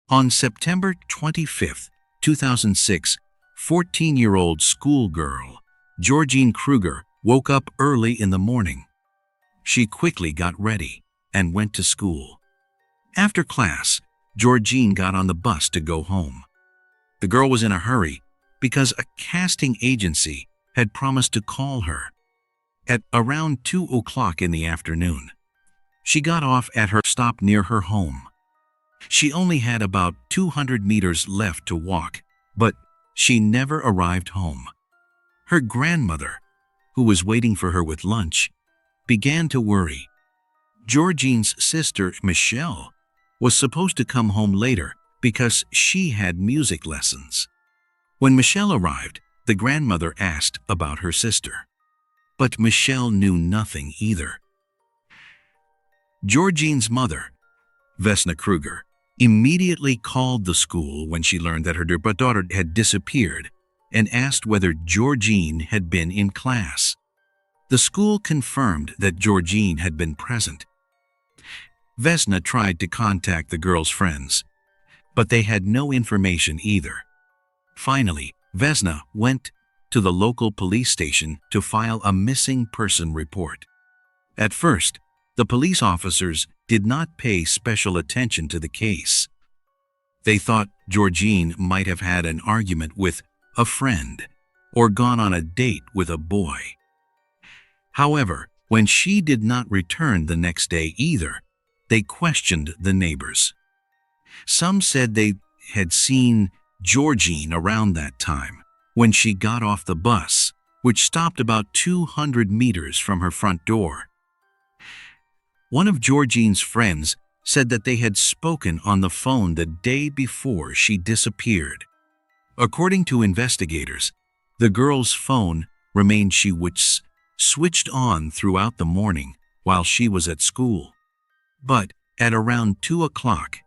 On September 25, 2006, 14-year-old schoolgirl Georgine Krüger woke up early in the morning. She quickly got ready and went to school. After class, Georgine got on the bus to go home. The girl was in a hurry because a casting agency had promised to call her at around 2 o'clock in the afternoon. She got off at her stop near her home. She only had about 200 meters left to walk, but she never arrived home. Her grandmother, who was waiting for her with lunch, began to worry. Georgine's sister, Michelle, was supposed to come home later because she had music lessons. When Michelle arrived, the grandmother asked about her sister. But Michelle knew nothing either. Georgine's mother, Vesna Krüger, immediately called the school when she learned that her daughter had disappeared and asked whether Georgine had been in class. The school confirmed that Georgine had been present. Vesna tried to contact the girl's friends, but they had no information either. Finally, Vesna went to the local police station to file a missing person report. At first, the police officers did not pay special attention to the case. They thought Georgine might have had an argument with a friend or gone on a date with a boy. However, when she did not return the next day either, they questioned the neighbors. Some said they had seen Georgine around that time when she got off the bus, which stopped about 200 meters from her front door. One of Georgine's friends said that they had spoken on the phone the day before she disappeared. According to investigators, the girl's phone remained switched on throughout the morning while she was at school. But at around 2 o'clock,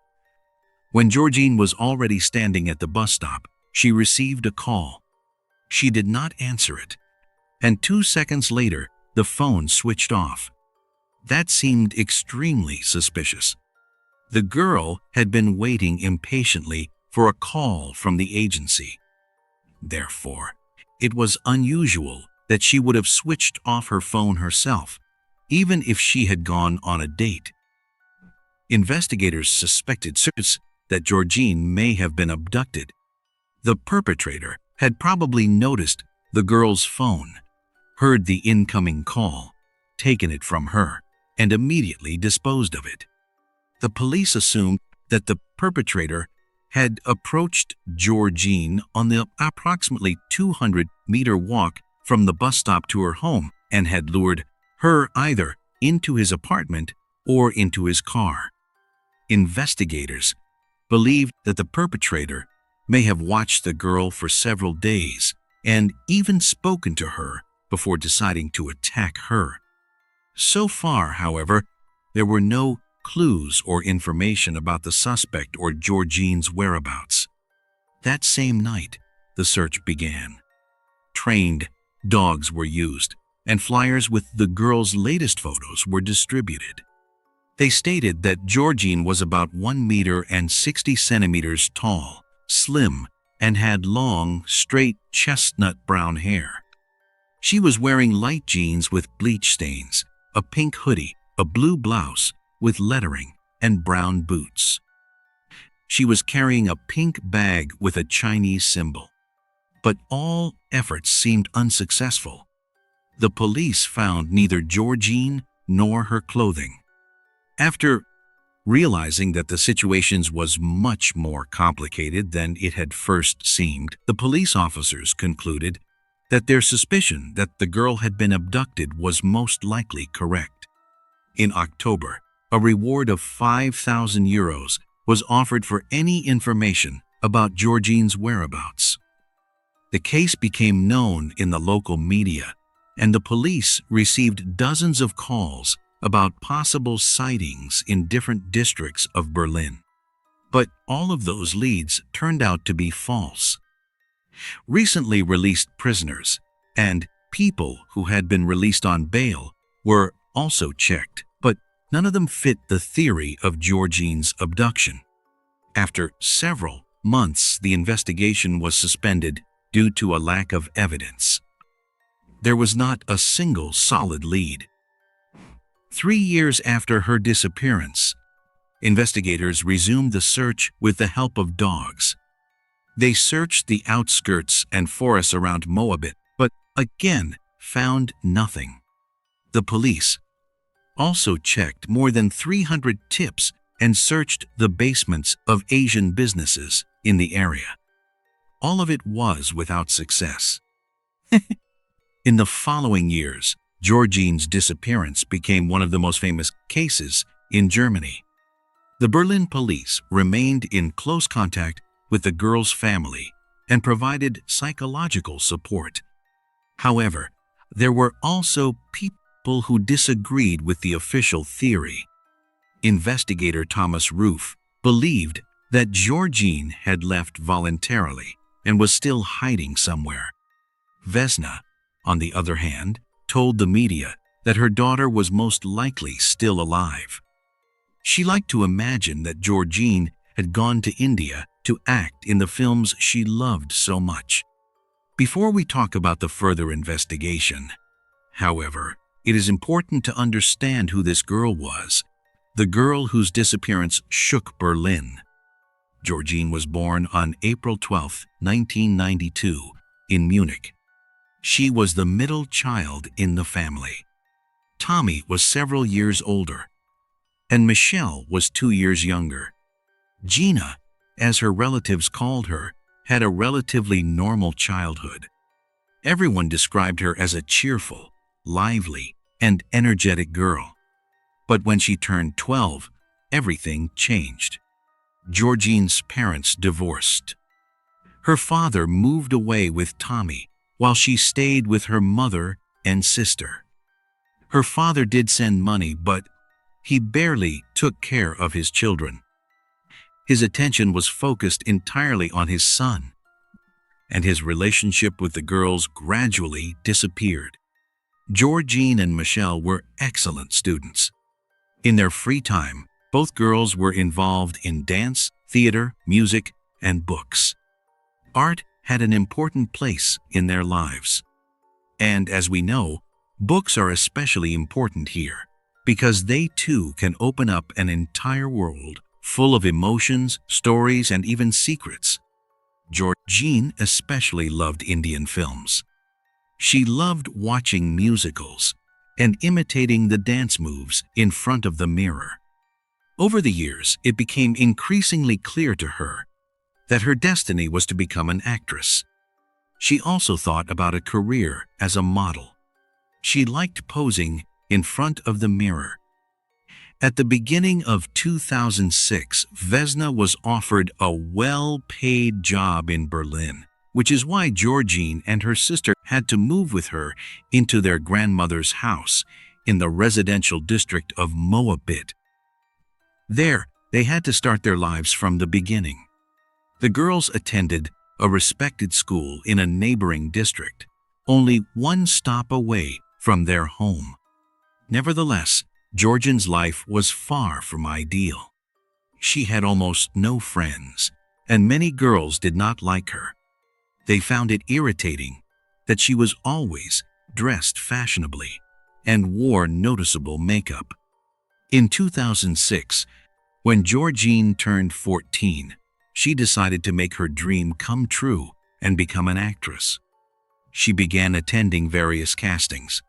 when Georgine was already standing at the bus stop, she received a call. She did not answer it, and 2 seconds later, the phone switched off. That seemed extremely suspicious. The girl had been waiting impatiently for a call from the agency. Therefore, it was unusual that she would have switched off her phone herself, even if she had gone on a date. Investigators suspected that Georgine may have been abducted. The perpetrator had probably noticed the girl's phone, heard the incoming call, taken it from her, and immediately disposed of it. The police assumed that the perpetrator had approached Georgine on the approximately 200-meter walk from the bus stop to her home and had lured her either into his apartment or into his car. Investigators believed that the perpetrator may have watched the girl for several days and even spoken to her before deciding to attack her. So far, however, there were no clues or information about the suspect or Georgine's whereabouts. That same night, the search began. Trained dogs were used, and flyers with the girl's latest photos were distributed. They stated that Georgine was about 1 meter and 60 centimeters tall, slim, and had long, straight chestnut brown hair. She was wearing light jeans with bleach stains, a pink hoodie, a blue blouse with lettering, and brown boots. She was carrying a pink bag with a Chinese symbol. But all efforts seemed unsuccessful. The police found neither Georgine nor her clothing. After realizing that the situation was much more complicated than it had first seemed, the police officers concluded that their suspicion that the girl had been abducted was most likely correct. In October, a reward of €5,000 was offered for any information about Georgine's whereabouts. The case became known in the local media, and the police received dozens of calls about possible sightings in different districts of Berlin. But all of those leads turned out to be false. Recently released prisoners and people who had been released on bail were also checked, but none of them fit the theory of Georgine's abduction. After several months, the investigation was suspended due to a lack of evidence. There was not a single solid lead. 3 years after her disappearance, investigators resumed the search with the help of dogs. They searched the outskirts and forests around Moabit, but again found nothing. The police also checked more than 300 tips and searched the basements of Asian businesses in the area. All of it was without success. In the following years, Georgine's disappearance became one of the most famous cases in Germany. The Berlin police remained in close contact with the girl's family and provided psychological support. However, there were also people who disagreed with the official theory. Investigator Thomas Roof believed that Georgine had left voluntarily and was still hiding somewhere. Vesna, on the other hand, told the media that her daughter was most likely still alive. She liked to imagine that Georgine had gone to India to act in the films she loved so much. Before we talk about the further investigation, however, it is important to understand who this girl was, the girl whose disappearance shook Berlin. Georgine was born on April 12, 1992, in Munich. She was the middle child in the family. Tommy was several years older, and Michelle was 2 years younger. Gina, as her relatives called her, had a relatively normal childhood. Everyone described her as a cheerful, lively, and energetic girl. But when she turned 12, everything changed. Georgine's parents divorced. Her father moved away with Tommy, while she stayed with her mother and sister. Her father did send money, but he barely took care of his children. His attention was focused entirely on his son, and his relationship with the girls gradually disappeared. Georgine and Michelle were excellent students. In their free time, both girls were involved in dance, theater, music, and books. Art had an important place in their lives. And as we know, books are especially important here, because they too can open up an entire world full of emotions, stories, and even secrets. Georgine especially loved Indian films. She loved watching musicals and imitating the dance moves in front of the mirror. Over the years, it became increasingly clear to her that her destiny was to become an actress. She also thought about a career as a model. She liked posing in front of the mirror. At the beginning of 2006, Vesna was offered a well-paid job in Berlin, which is why Georgine and her sister had to move with her into their grandmother's house in the residential district of Moabit. There, they had to start their lives from the beginning. The girls attended a respected school in a neighboring district, only one stop away from their home. Nevertheless, Georgine's life was far from ideal. She had almost no friends, and many girls did not like her. They found it irritating that she was always dressed fashionably and wore noticeable makeup. In 2006, when Georgine turned 14, she decided to make her dream come true and become an actress. She began attending various castings,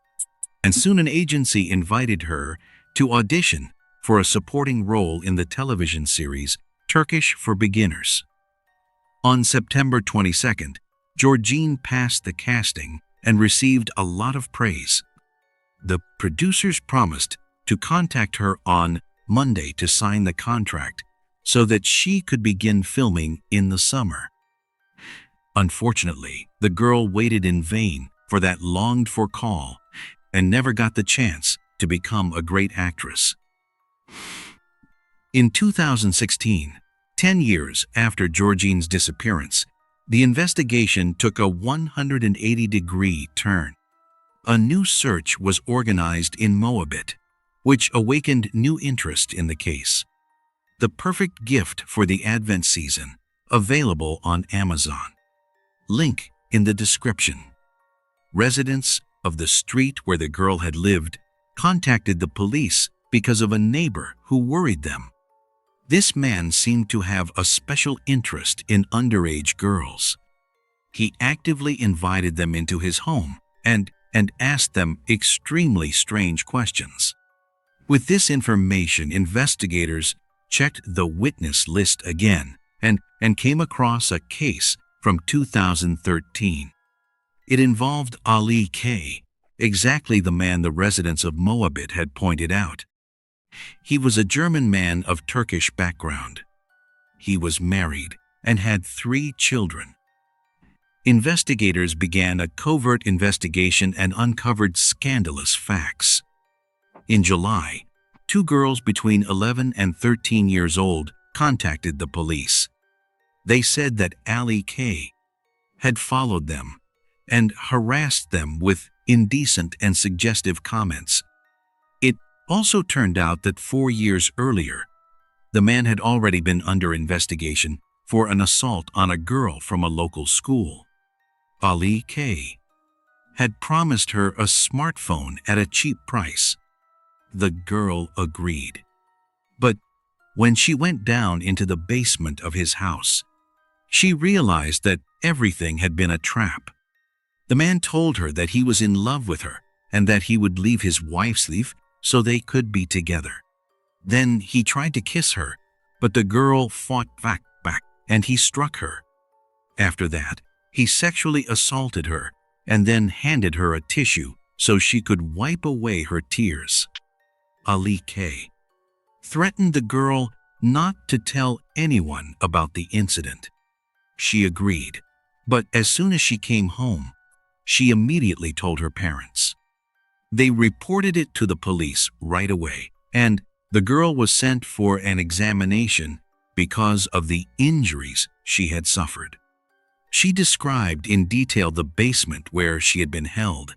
and soon an agency invited her to audition for a supporting role in the television series Turkish for Beginners. On September 22nd, Georgine passed the casting and received a lot of praise. The producers promised to contact her on Monday to sign the contract so that she could begin filming in the summer. Unfortunately, the girl waited in vain for that longed-for call and never got the chance to become a great actress. In 2016, 10 years after Georgine's disappearance, the investigation took a 180-degree turn. A new search was organized in Moabit, which awakened new interest in the case. the perfect gift for the Advent season, available on Amazon. Link in the description. Residents of the street where the girl had lived contacted the police because of a neighbor who worried them. This man seemed to have a special interest in underage girls. He actively invited them into his home and asked them extremely strange questions. With this information, investigators checked the witness list again and came across a case from 2013. It involved Ali K., exactly the man the residents of Moabit had pointed out. He was a German man of Turkish background. He was married and had 3 children. Investigators began a covert investigation and uncovered scandalous facts. In July, 2 girls between 11 and 13 years old contacted the police. They said that Ali K. had followed them and harassed them with indecent and suggestive comments. It also turned out that 4 years earlier, the man had already been under investigation for an assault on a girl from a local school. Ali K. had promised her a smartphone at a cheap price. The girl agreed. But when she went down into the basement of his house, she realized that everything had been a trap. The man told her that he was in love with her and that he would leave his wife's life so they could be together. Then he tried to kiss her, but the girl fought back and he struck her. After that, he sexually assaulted her and then handed her a tissue so she could wipe away her tears. Ali K. threatened the girl not to tell anyone about the incident. She agreed, but as soon as she came home, she immediately told her parents. They reported it to the police right away, and the girl was sent for an examination because of the injuries she had suffered. She described in detail the basement where she had been held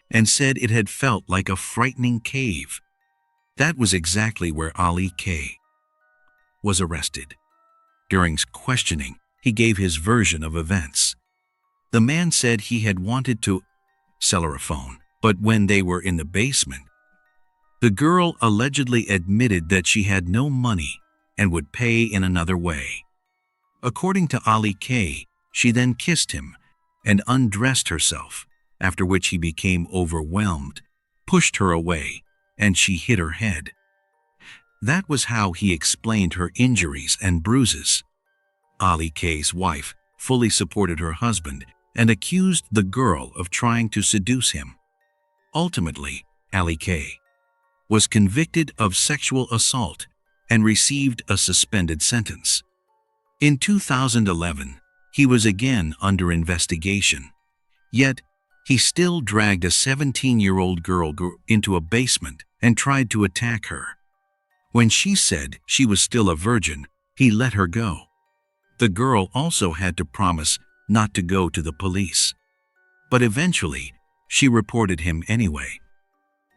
and said it had felt like a frightening cave. That was exactly where Ali K. was arrested. During questioning, he gave his version of events. The man said he had wanted to sell her a phone, but when they were in the basement, the girl allegedly admitted that she had no money and would pay in another way. According to Ali K., she then kissed him and undressed herself, after which he became overwhelmed, pushed her away, and she hit her head. That was how he explained her injuries and bruises. Ali K.'s wife fully supported her husband and accused the girl of trying to seduce him. Ultimately, Ali K. was convicted of sexual assault and received a suspended sentence. In 2011, he was again under investigation. Yet, he still dragged a 17-year-old girl into a basement and tried to attack her. When she said she was still a virgin, he let her go. The girl also had to promise not to go to the police. But eventually, she reported him anyway.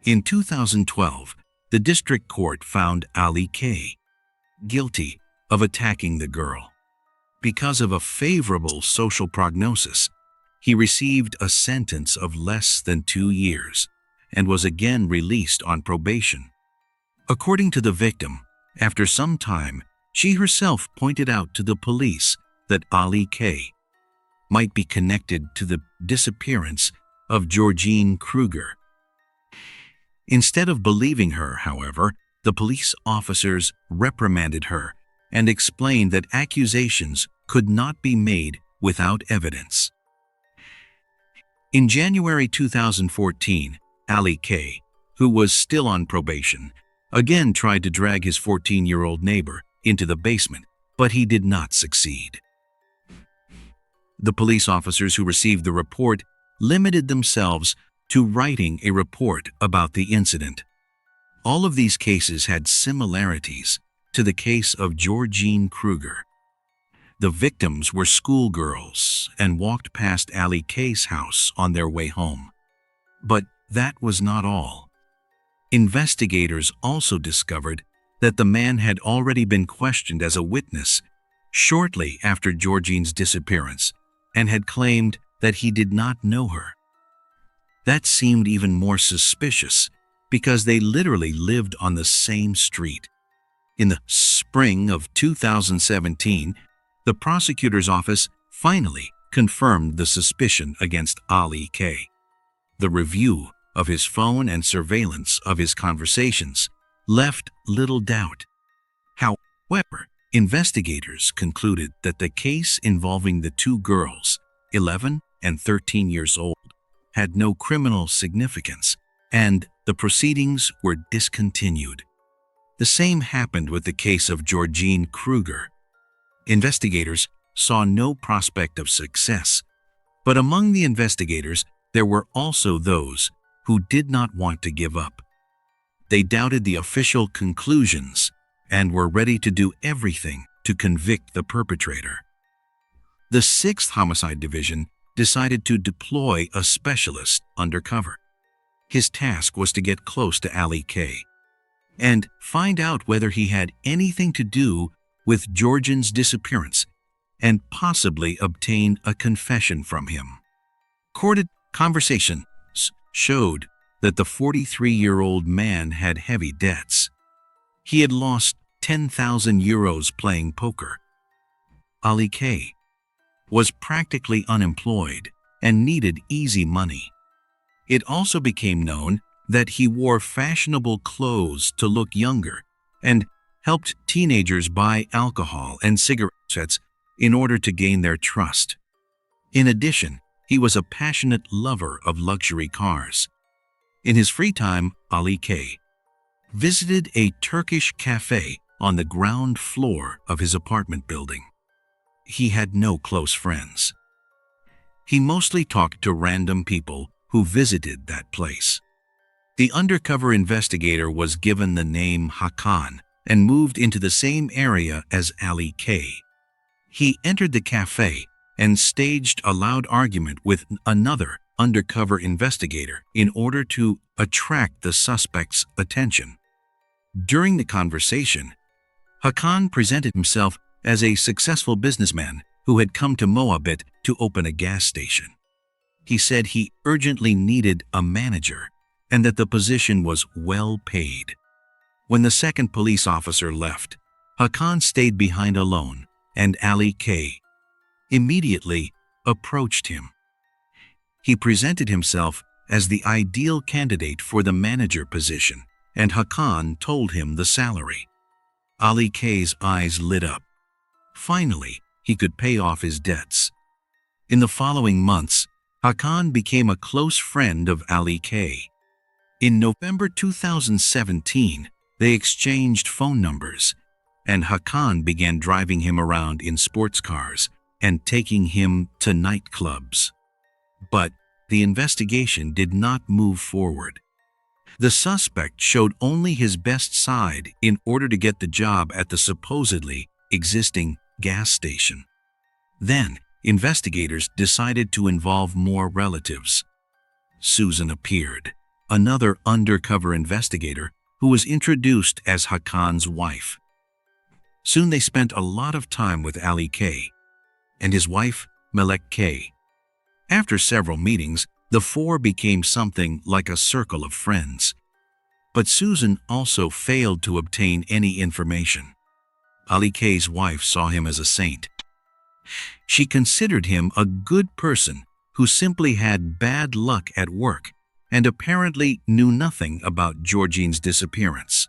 In 2012, the district court found Ali K. guilty of attacking the girl. Because of a favorable social prognosis, he received a sentence of less than 2 years and was again released on probation. According to the victim, after some time, she herself pointed out to the police that Ali K. might be connected to the disappearance of Georgine Krüger. Instead of believing her, however, the police officers reprimanded her and explained that accusations could not be made without evidence. In January 2014, Ali K., who was still on probation, again tried to drag his 14-year-old neighbor into the basement, but he did not succeed. The police officers who received the report limited themselves to writing a report about the incident. All of these cases had similarities to the case of Georgine Krüger. The victims were schoolgirls and walked past Ali K.'s house on their way home. But that was not all. Investigators also discovered that the man had already been questioned as a witness shortly after Georgine's disappearance and had claimed that he did not know her. That seemed even more suspicious because they literally lived on the same street. In the spring of 2017, the prosecutor's office finally confirmed the suspicion against Ali K. The review of his phone and surveillance of his conversations left little doubt. However, investigators concluded that the case involving the two girls, 11 and 13 years old, had no criminal significance, and the proceedings were discontinued. The same happened with the case of Georgine Krüger. Investigators saw no prospect of success, but among the investigators there were also those who did not want to give up. They doubted the official conclusions and were ready to do everything to convict the perpetrator. The 6th Homicide Division decided to deploy a specialist undercover. His task was to get close to Ali K. and find out whether he had anything to do with Georgine's disappearance and possibly obtain a confession from him. Recorded conversations showed that the 43-year-old man had heavy debts. He had lost 10,000 euros playing poker. Ali K. was practically unemployed and needed easy money. It also became known that he wore fashionable clothes to look younger and helped teenagers buy alcohol and cigarettes in order to gain their trust. In addition, he was a passionate lover of luxury cars. In his free time, Ali K. visited a Turkish cafe on the ground floor of his apartment building. He had no close friends. He mostly talked to random people who visited that place. The undercover investigator was given the name Hakan and moved into the same area as Ali K. He entered the cafe and staged a loud argument with another undercover investigator in order to attract the suspect's attention. During the conversation, Hakan presented himself as a successful businessman who had come to Moabit to open a gas station. He said he urgently needed a manager and that the position was well paid. When the second police officer left, Hakan stayed behind alone, and Ali K. immediately approached him. He presented himself as the ideal candidate for the manager position, and Hakan told him the salary. Ali K.'s eyes lit up. Finally, he could pay off his debts. In the following months, Hakan became a close friend of Ali K. In November 2017, they exchanged phone numbers, and Hakan began driving him around in sports cars and taking him to nightclubs. But the investigation did not move forward. The suspect showed only his best side in order to get the job at the supposedly existing gas station. Then, investigators decided to involve more relatives. Susan appeared, another undercover investigator who was introduced as Hakan's wife. Soon they spent a lot of time with Ali K. and his wife, Melek K. After several meetings, the four became something like a circle of friends. But Susan also failed to obtain any information. Ali K.'s wife saw him as a saint. She considered him a good person who simply had bad luck at work and apparently knew nothing about Georgine's disappearance.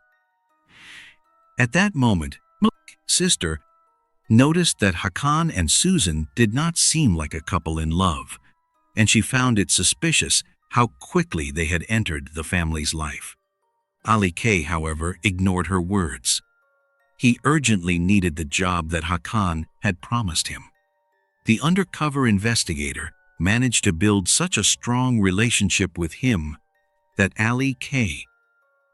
At that moment, Melek's sister noticed that Hakan and Susan did not seem like a couple in love, and she found it suspicious how quickly they had entered the family's life. Ali K., however, ignored her words. He urgently needed the job that Hakan had promised him. The undercover investigator managed to build such a strong relationship with him that Ali K.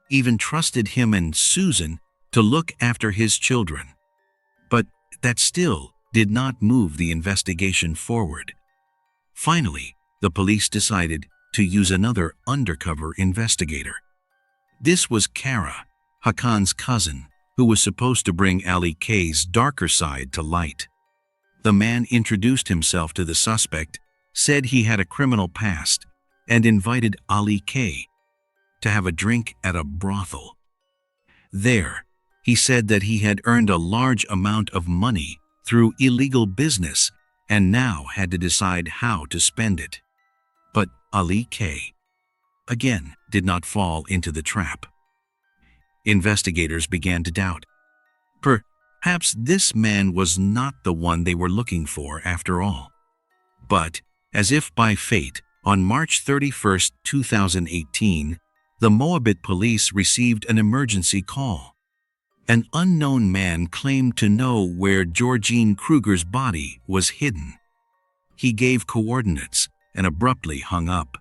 even trusted him and Susan to look after his children. But that still did not move the investigation forward. Finally, the police decided to use another undercover investigator. This was Kara, Hakan's cousin, who was supposed to bring Ali K's darker side to light. The man introduced himself to the suspect, said he had a criminal past, and invited Ali K to have a drink at a brothel. There, he said that he had earned a large amount of money through illegal business and now had to decide how to spend it. But Ali K, again, did not fall into the trap. Investigators began to doubt. Perhaps this man was not the one they were looking for after all. But, as if by fate, on March 31, 2018, the Moabit police received an emergency call. An unknown man claimed to know where Georgine Krüger's body was hidden. He gave coordinates and abruptly hung up.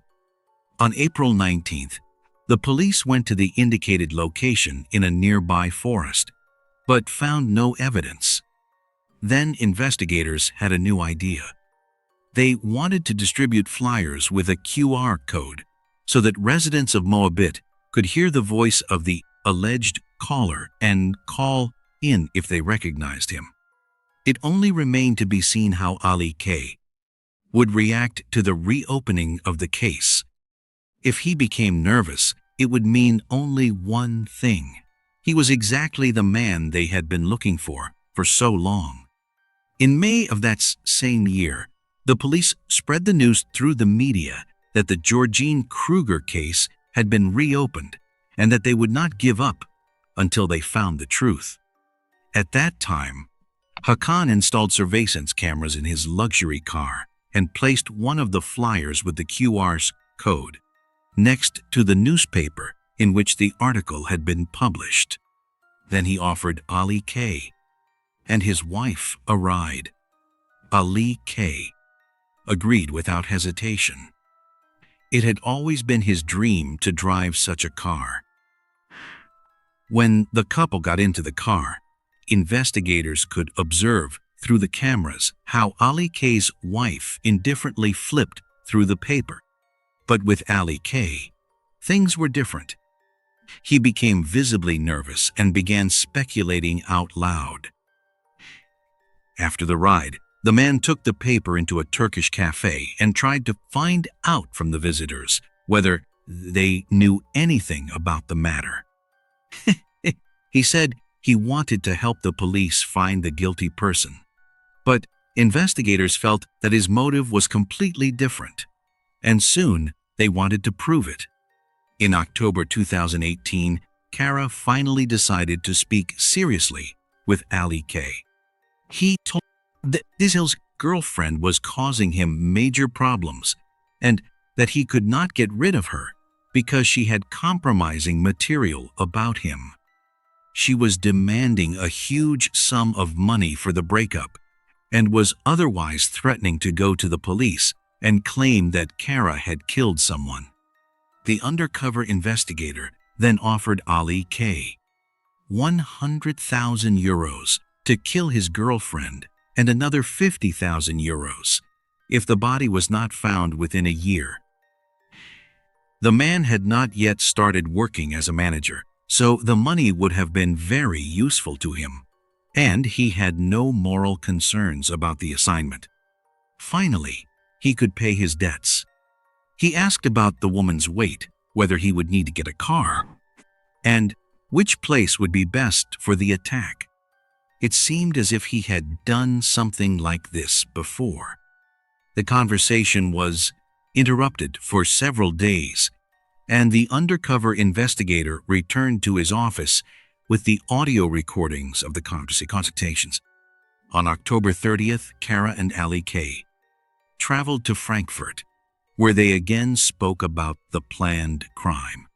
On April 19th, the police went to the indicated location in a nearby forest, but found no evidence. Then investigators had a new idea. They wanted to distribute flyers with a QR code so that residents of Moabit could hear the voice of the alleged caller and call in if they recognized him. It only remained to be seen how Ali K would react to the reopening of the case. If he became nervous, it would mean only one thing. He was exactly the man they had been looking for so long. In May of that same year, the police spread the news through the media that the Georgine Krüger case had been reopened and that they would not give up until they found the truth. At that time, Hakan installed surveillance cameras in his luxury car and placed one of the flyers with the QR code next to the newspaper in which the article had been published. Then he offered Ali K and his wife a ride. Ali K agreed without hesitation. It had always been his dream to drive such a car. When the couple got into the car, investigators could observe through the cameras how Ali K's wife indifferently flipped through the paper. But with Ali K, things were different. He became visibly nervous and began speculating out loud. After the ride, the man took the paper into a Turkish cafe and tried to find out from the visitors whether they knew anything about the matter. He said he wanted to help the police find the guilty person, but investigators felt that his motive was completely different, and soon they wanted to prove it. In October 2018, Kara finally decided to speak seriously with Ali K. He told that his girlfriend was causing him major problems and that he could not get rid of her because she had compromising material about him. She was demanding a huge sum of money for the breakup and was otherwise threatening to go to the police and claim that Kara had killed someone. The undercover investigator then offered Ali K 100,000 euros to kill his girlfriend and another 50,000 euros if the body was not found within a year. The man had not yet started working as a manager, so the money would have been very useful to him, and he had no moral concerns about the assignment. Finally, he could pay his debts. He asked about the woman's weight, whether he would need to get a car, and which place would be best for the attack. It seemed as if he had done something like this before. The conversation was interrupted for several days, and the undercover investigator returned to his office with the audio recordings of the consultations. On October 30th, Kara and Ali K traveled to Frankfurt, where they again spoke about the planned crime.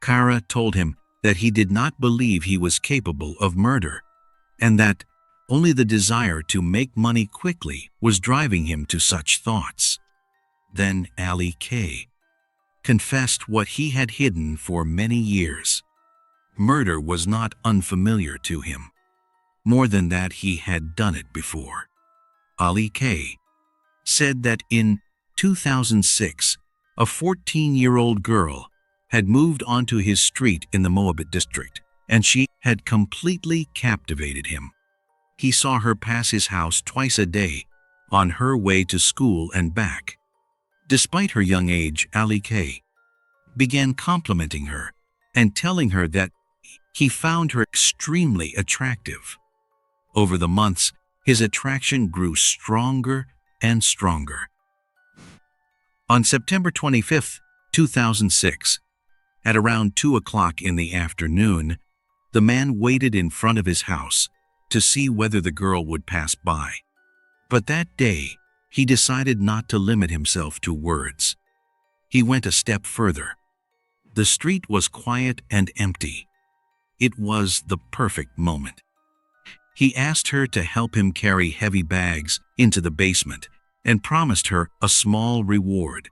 Kara told him that he did not believe he was capable of murder, and that only the desire to make money quickly was driving him to such thoughts. Then Ali K confessed what he had hidden for many years. Murder was not unfamiliar to him. More than that, he had done it before. Ali K said that in 2006, a 14-year-old girl had moved onto his street in the Moabit district, and she had completely captivated him. He saw her pass his house twice a day, on her way to school and back. Despite her young age, Ali K. began complimenting her and telling her that he found her extremely attractive. Over the months, his attraction grew stronger and stronger. On September 25, 2006, at around 2 o'clock in the afternoon, the man waited in front of his house to see whether the girl would pass by. But that day, he decided not to limit himself to words. He went a step further. The street was quiet and empty. It was the perfect moment. He asked her to help him carry heavy bags into the basement and promised her a small reward.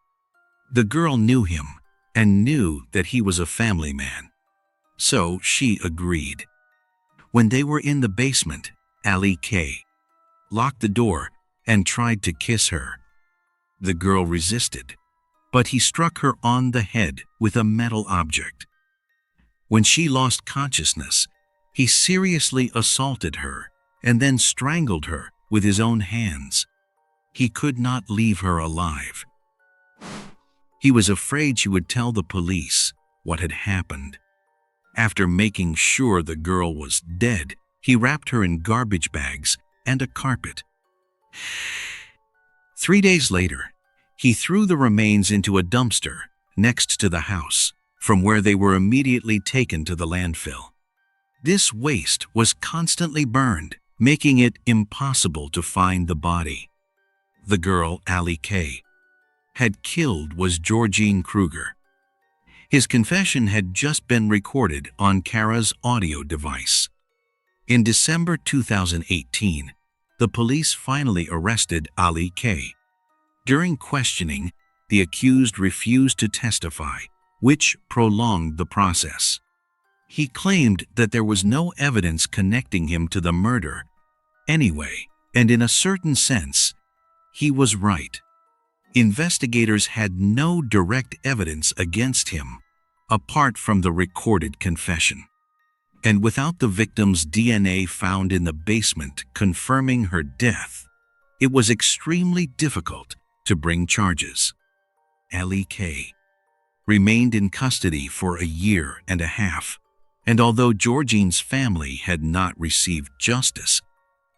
The girl knew him and knew that he was a family man, so she agreed. When they were in the basement, Ali K. locked the door and tried to kiss her. The girl resisted, but he struck her on the head with a metal object. When she lost consciousness, he seriously assaulted her and then strangled her with his own hands. He could not leave her alive. He was afraid she would tell the police what had happened. After making sure the girl was dead, he wrapped her in garbage bags and a carpet. 3 days later, he threw the remains into a dumpster next to the house, from where they were immediately taken to the landfill. This waste was constantly burned, making it impossible to find the body. The girl Ali K. had killed was Georgine Krüger. His confession had just been recorded on Kara's audio device. In December 2018, the police finally arrested Ali K. During questioning, the accused refused to testify, which prolonged the process. He claimed that there was no evidence connecting him to the murder anyway, and in a certain sense, he was right. Investigators had no direct evidence against him, apart from the recorded confession. And without the victim's DNA found in the basement confirming her death, it was extremely difficult to bring charges. Ali K. remained in custody for a year and a half, and although Georgine's family had not received justice,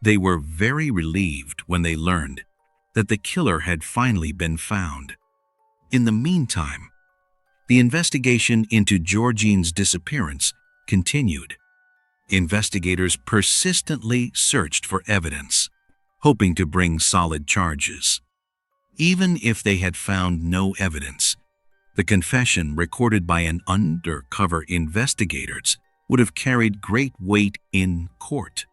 they were very relieved when they learned that the killer had finally been found. In the meantime, the investigation into Georgine's disappearance continued. Investigators persistently searched for evidence, hoping to bring solid charges. Even if they had found no evidence, the confession recorded by an undercover investigator would have carried great weight in court.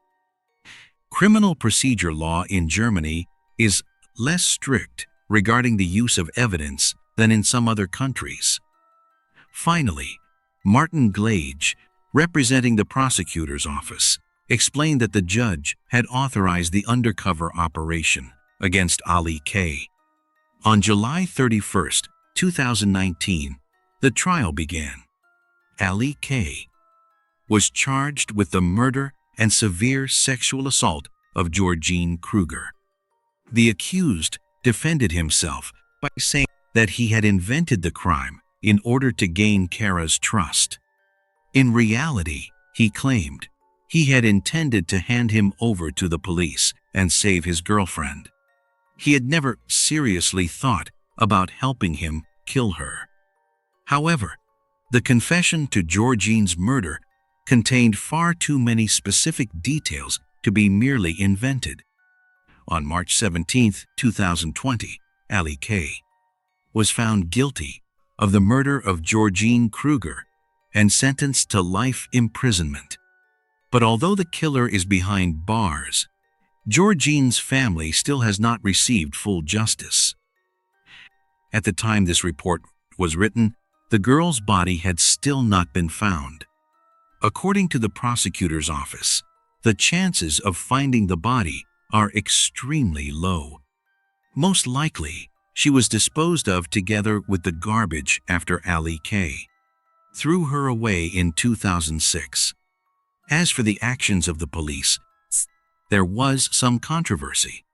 Criminal procedure law in Germany is less strict regarding the use of evidence than in some other countries. Finally, Martin Glage, representing the prosecutor's office, explained that the judge had authorized the undercover operation against Ali K. On July 31, 2019, the trial began. Ali K. was charged with the murder and severe sexual assault of Georgine Krüger. The accused defended himself by saying that he had invented the crime in order to gain Kara's trust. In reality, he claimed he had intended to hand him over to the police and save his girlfriend. He had never seriously thought about helping him kill her. However, the confession to Georgine's murder contained far too many specific details to be merely invented. On March 17, 2020, Ali K. was found guilty of the murder of Georgine Krüger and sentenced to life imprisonment. But although the killer is behind bars, Georgine's family still has not received full justice. At the time this report was written, the girl's body had still not been found. According to the prosecutor's office, the chances of finding the body are extremely low. Most likely, she was disposed of together with the garbage after Ali K. threw her away in 2006. As for the actions of the police, there was some controversy.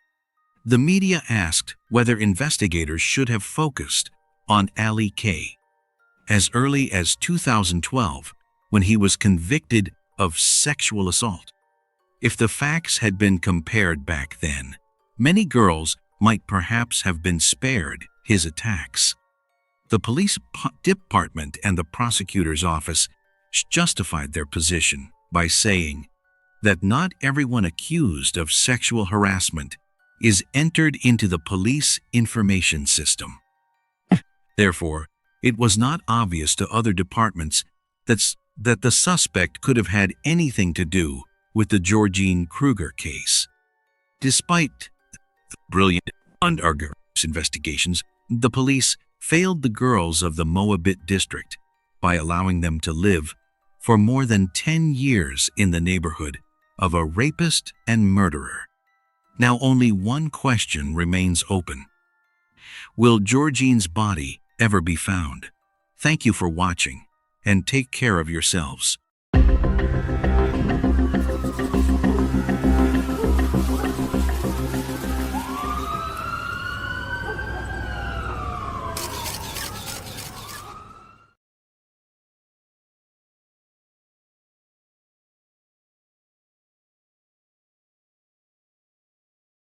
The media asked whether investigators should have focused on Ali K. as early as 2012, when he was convicted of sexual assault. If the facts had been compared back then, many girls might perhaps have been spared his attacks. The police department and the prosecutor's office justified their position by saying that not everyone accused of sexual harassment is entered into the police information system. Therefore, it was not obvious to other departments that the suspect could have had anything to do with the Georgine Krüger case. Despite the brilliant and arduous investigations, the police failed the girls of the Moabit district by allowing them to live for more than 10 years in the neighborhood of a rapist and murderer. Now only one question remains open. Will Georgine's body ever be found? Thank you for watching, and take care of yourselves.